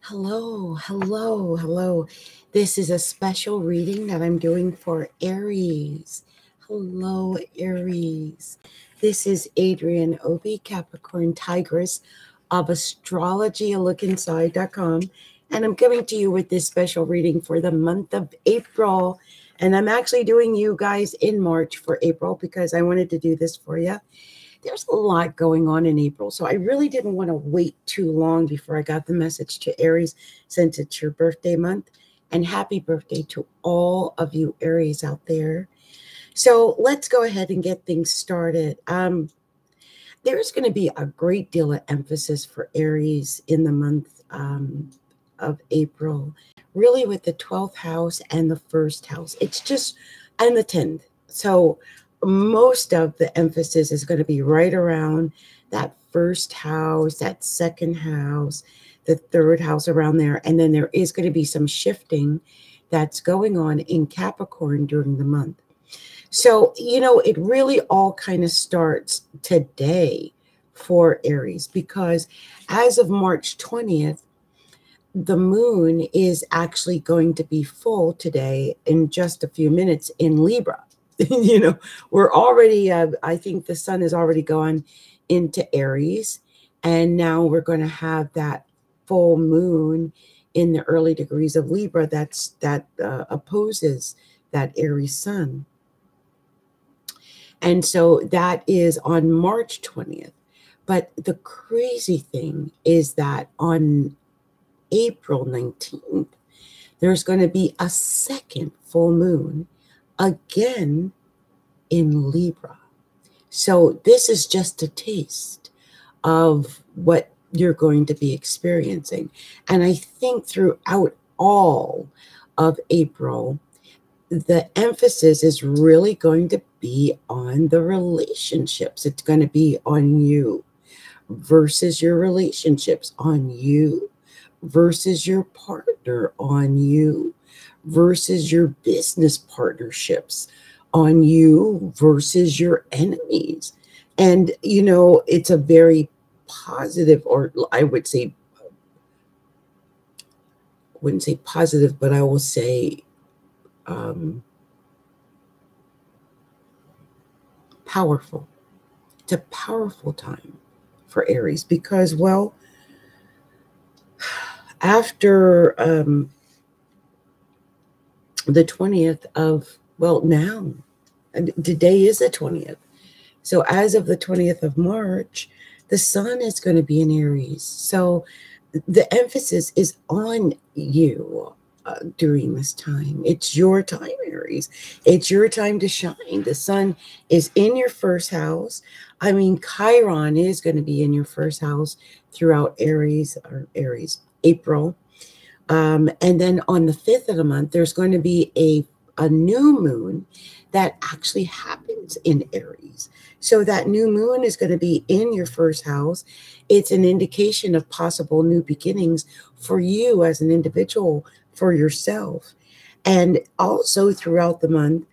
Hello, hello, hello. This is a special reading that I'm doing for Aries. Hello, Aries. This is Adrienne Obi, Capricorntigress of astrology.com, and I'm coming to you with this special reading for the month of April. And I'm actually doing you guys in March for April because I wanted to do this for you. There's a lot going on in April, so I really didn't want to wait too long before I got the message to Aries, since it's your birthday month. And happy birthday to all of you Aries out there. So let's go ahead and get things started. There's going to be a great deal of emphasis for Aries in the month of April, really with the 12th house and the first house. It's just, and the 10th. So most of the emphasis is going to be right around that first house, that second house, the third house around there. And then there is going to be some shifting that's going on in Capricorn during the month. So, it really all kind of starts today for Aries, because as of March 20th, the moon is actually going to be full today in just a few minutes in Libra. We're already, I think the sun has already gone into Aries, and now we're going to have that full moon in the early degrees of Libra that opposes that Aries sun. And so that is on March 20th. But the crazy thing is that on April 19th, there's going to be a second full moon again in Libra. So this is just a taste of what you're going to be experiencing. And I think throughout all of April, the emphasis is really going to be on the relationships. It's going to be on you versus your relationships, on you versus your partner, on you versus your business partnerships, on you versus your enemies. And, it's a very positive, or I wouldn't say positive, but I will say powerful. It's a powerful time for Aries because, well, after the 20th of, now, today is the 20th. So as of the 20th of March, the sun is going to be in Aries. So the emphasis is on you during this time. It's your time, Aries. It's your time to shine. The sun is in your first house. I mean, Chiron is going to be in your first house throughout April. And then on the 5th of the month, there's going to be a new moon that actually happens in Aries. So that new moon is going to be in your first house. It's an indication of possible new beginnings for you as an individual, for yourself. And also throughout the month,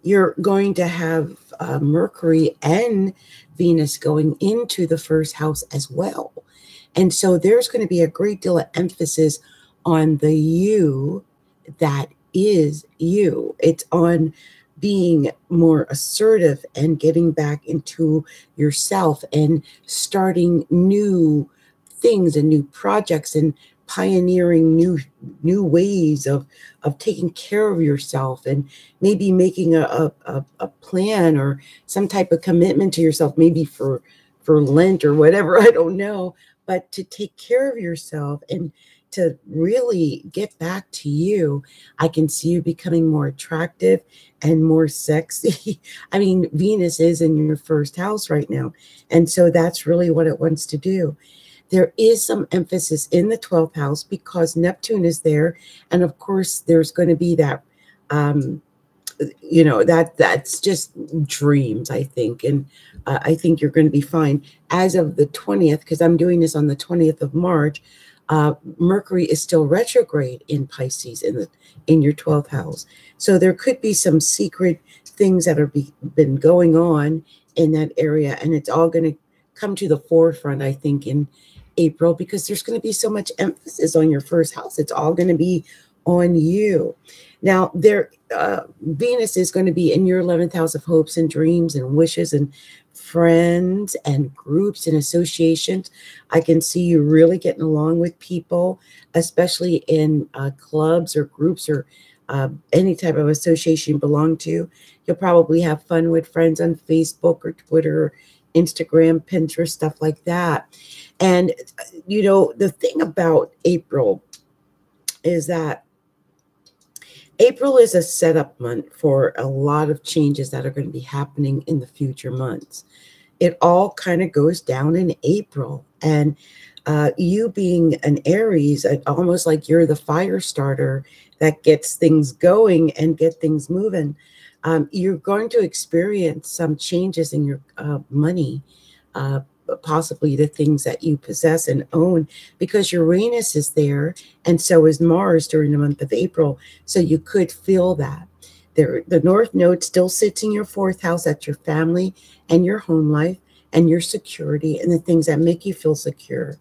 you're going to have Mercury and Venus going into the first house as well. And so there's going to be a great deal of emphasis on the you that is you. It's on being more assertive and getting back into yourself and starting new things and new projects and pioneering new ways of taking care of yourself, and maybe making a plan or some type of commitment to yourself, maybe for Lent or whatever, I don't know, but to take care of yourself and to really get back to you. I can see you becoming more attractive and more sexy. I mean, Venus is in your first house right now. And so that's really what it wants to do. There is some emphasis in the 12th house because Neptune is there. And of course, there's going to be that, that's just dreams, I think. And I think you're going to be fine. As of the 20th, because I'm doing this on the 20th of March, Mercury is still retrograde in Pisces in your 12th house. So there could be some secret things that have been going on in that area. And it's all going to come to the forefront, I think, in April, because there's going to be so much emphasis on your first house. It's all going to be on you. Now, Venus is going to be in your 11th house of hopes and dreams and wishes and friends and groups and associations. I can see you really getting along with people, especially in clubs or groups or any type of association you belong to. You'll probably have fun with friends on Facebook or Twitter, or Instagram, Pinterest, stuff like that. And, the thing about April is that April is a setup month for a lot of changes that are going to be happening in the future months. It all kind of goes down in April. And you being an Aries, almost like you're the fire starter that gets things going and get things moving. You're going to experience some changes in your money, possibly the things that you possess and own, because Uranus is there, and so is Mars during the month of April. So you could feel that. The North Node still sits in your 4th house. That's your family and your home life and your security and the things that make you feel secure.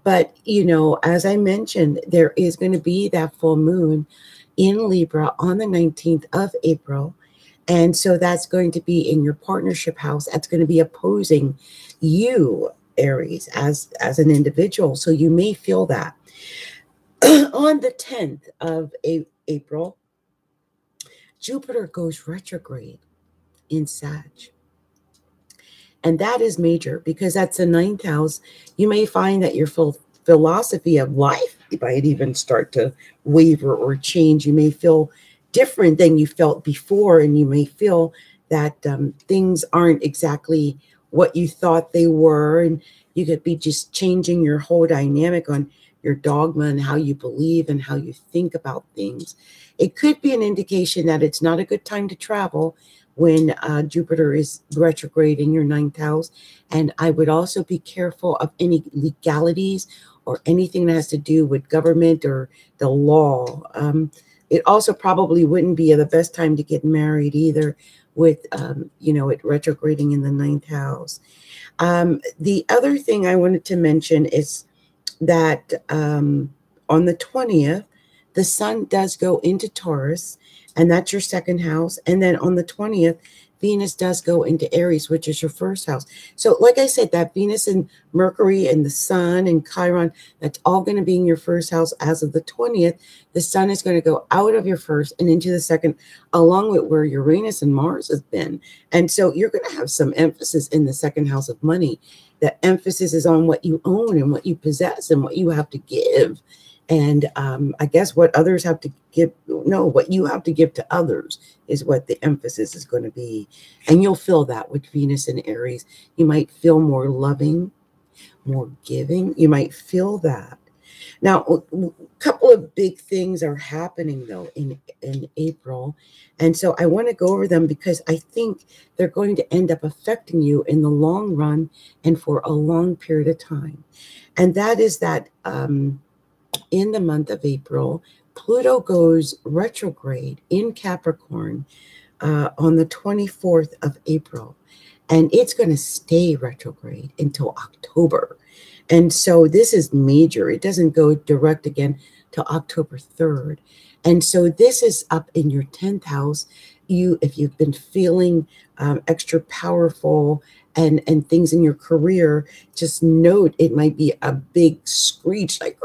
But, as I mentioned, there is going to be that full moon in Libra on the 19th of April. And so that's going to be in your partnership house. That's going to be opposing you, Aries, as an individual. So you may feel that. On the 10th of April, Jupiter goes retrograde in Sag. And that is major because that's the 9th house. You may find that your philosophy of life might even start to waver or change. You may feel different than you felt before, and you may feel that things aren't exactly what you thought they were, and you could be just changing your whole dynamic on your dogma and how you believe and how you think about things. It could be an indication that it's not a good time to travel when Jupiter is retrograde in your 9th house. And I would also be careful of any legalities or anything that has to do with government or the law. It also probably wouldn't be the best time to get married either, with, it retrograding in the 9th house. The other thing I wanted to mention is that on the 20th, the sun does go into Taurus, and that's your 2nd house. And then on the 20th, Venus does go into Aries, which is your 1st house. So like I said, that Venus and Mercury and the sun and Chiron, that's all going to be in your 1st house as of the 20th. The sun is going to go out of your 1st and into the 2nd, along with where Uranus and Mars has been. And so you're going to have some emphasis in the 2nd house of money. The emphasis is on what you own and what you possess and what you have to give. And I guess what others have to give, no, what you have to give to others is what the emphasis is going to be. And you'll feel that with Venus and Aries. You might feel more loving, more giving. You might feel that. Now, a couple of big things are happening, though, in April. And so I want to go over them because I think they're going to end up affecting you in the long run and for a long period of time. And that is that in the month of April, Pluto goes retrograde in Capricorn on the 24th of April. And it's going to stay retrograde until October. And so this is major. It doesn't go direct again till October 3rd. And so this is up in your 10th house. If you've been feeling extra powerful and things in your career, just note it might be a big screech like,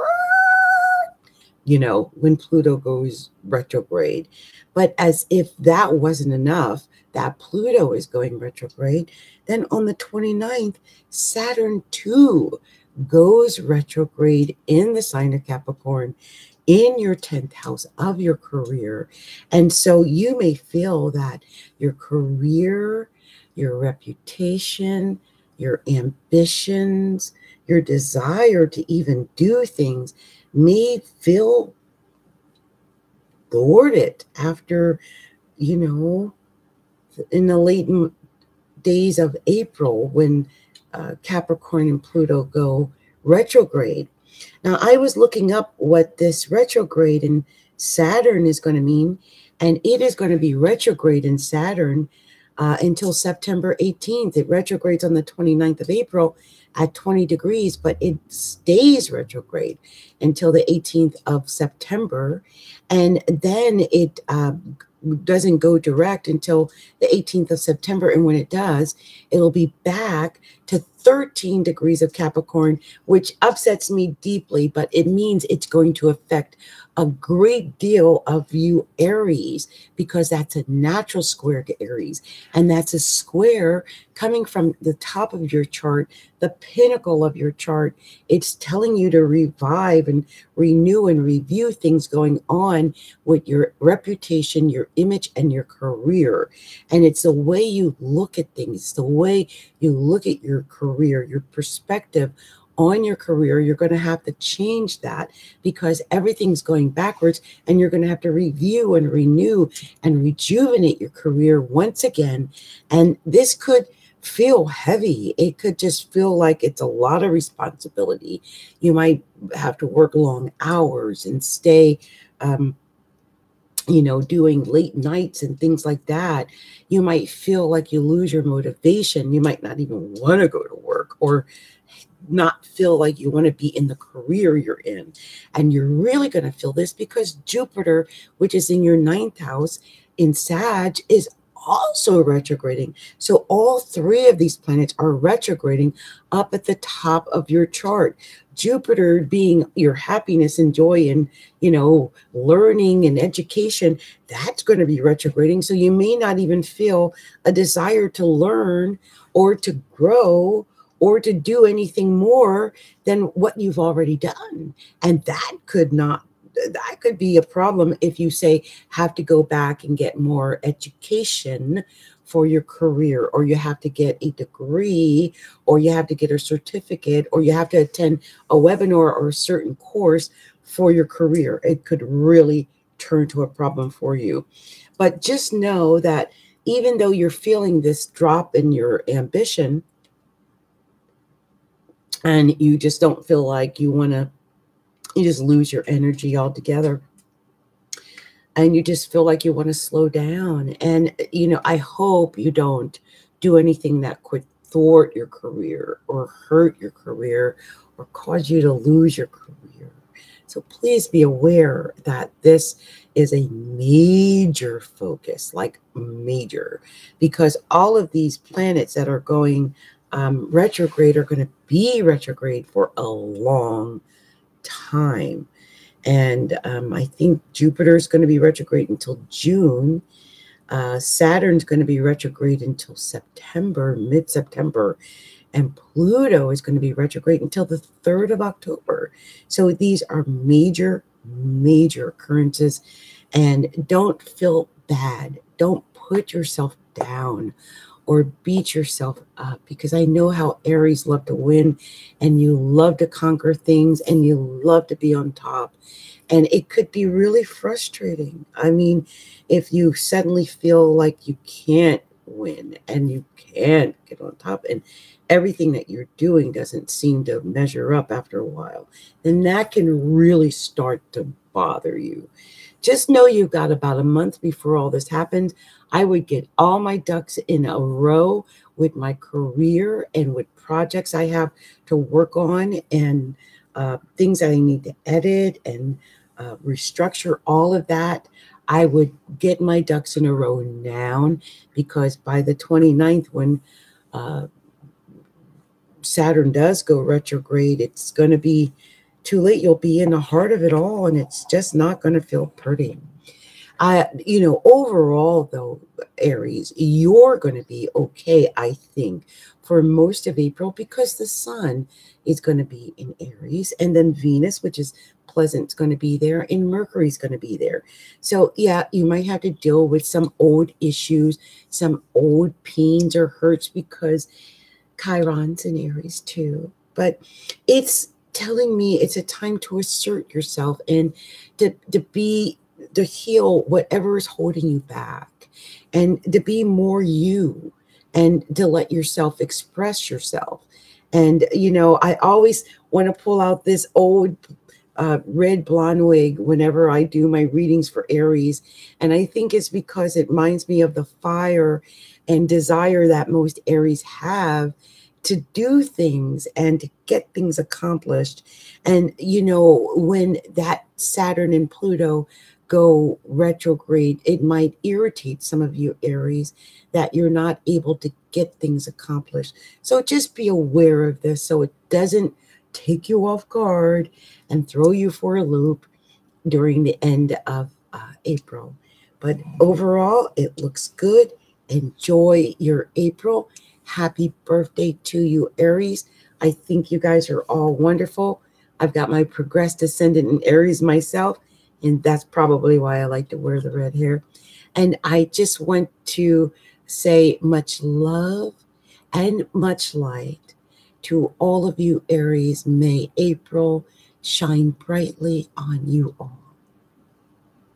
when Pluto goes retrograde. But as if that wasn't enough, that Pluto is going retrograde, then on the 29th, Saturn too goes retrograde in the sign of Capricorn in your 10th house of your career. And so you may feel that your career, your reputation, your ambitions, your desire to even do things may feel thwarted after, in the late days of April when Capricorn and Pluto go retrograde. Now, I was looking up what this retrograde in Saturn is going to mean, and it is going to be retrograde in Saturn until September 18th. It retrogrades on the 29th of April at 20 degrees, but it stays retrograde until the 18th of September. And then it doesn't go direct until the 18th of September. And when it does, it'll be back to 13 degrees of Capricorn, which upsets me deeply, but it means it's going to affect a great deal of you Aries, because that's a natural square to Aries. And that's a square coming from the top of your chart, the pinnacle of your chart. It's telling you to revive and renew and review things going on with your reputation, your image, and your career. And it's the way you look at things, the way you look at your career, your perspective on your career. You're going to have to change that, because everything's going backwards, and you're going to have to review and renew and rejuvenate your career once again. And this could feel heavy. It could just feel like it's a lot of responsibility. You might have to work long hours and stay doing late nights and things like that. You might feel like you lose your motivation. You might not even want to go to work, or not feel like you want to be in the career you're in. And you're really going to feel this because Jupiter, which is in your 9th house in Sag, is also retrograding. So all three of these planets are retrograding up at the top of your chart. Jupiter being your happiness and joy and, learning and education, that's going to be retrograding. So you may not even feel a desire to learn or to grow or to do anything more than what you've already done. And that could be a problem if you say have to go back and get more education for your career, or you have to get a degree, or you have to get a certificate, or you have to attend a webinar or a certain course for your career. It could really turn to a problem for you. But just know that even though you're feeling this drop in your ambition, and you just don't feel like you just lose your energy altogether, and you just feel like you want to slow down. And, I hope you don't do anything that could thwart your career or hurt your career or cause you to lose your career. So please be aware that this is a major focus, like major, because all of these planets that are going retrograde are going to be retrograde for a long time. And I think Jupiter is going to be retrograde until June. Saturn's going to be retrograde until September, mid-September. And Pluto is going to be retrograde until the 3rd of October. So these are major, major occurrences. And don't feel bad. Don't put yourself down or beat yourself up, because I know how Aries love to win, and you love to conquer things, and you love to be on top. And it could be really frustrating. I mean, if you suddenly feel like you can't win and you can't get on top, and everything that you're doing doesn't seem to measure up after a while, then that can really start to bother you. Just know you've got about a month before all this happens. I would get all my ducks in a row with my career and with projects I have to work on, and things that I need to edit and restructure, all of that. I would get my ducks in a row now, because by the 29th, when Saturn does go retrograde, it's going to be too late. You'll be in the heart of it all, and it's just not going to feel pretty. Overall, though, Aries, you're going to be okay, I think, for most of April, because the sun is going to be in Aries, and then Venus, which is pleasant, is going to be there, and Mercury is going to be there. So, yeah, you might have to deal with some old issues, some old pains or hurts, because Chiron's in Aries too. But it's telling me it's a time to assert yourself and to heal whatever is holding you back, and to be more you, and to let yourself express yourself. And, I always want to pull out this old red blonde wig whenever I do my readings for Aries. And I think it's because it reminds me of the fire and desire that most Aries have to do things and to get things accomplished. And, you know, when that Saturn and Pluto go retrograde, it might irritate some of you Aries that you're not able to get things accomplished. So just be aware of this so it doesn't take you off guard and throw you for a loop during the end of April. But overall, it looks good. Enjoy your April. Happy birthday to you, Aries. I think you guys are all wonderful. I've got my progressed ascendant in Aries myself, and that's probably why I like to wear the red hair. And I just want to say much love and much light to all of you Aries. May April shine brightly on you all.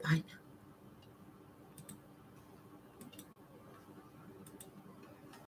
Bye now.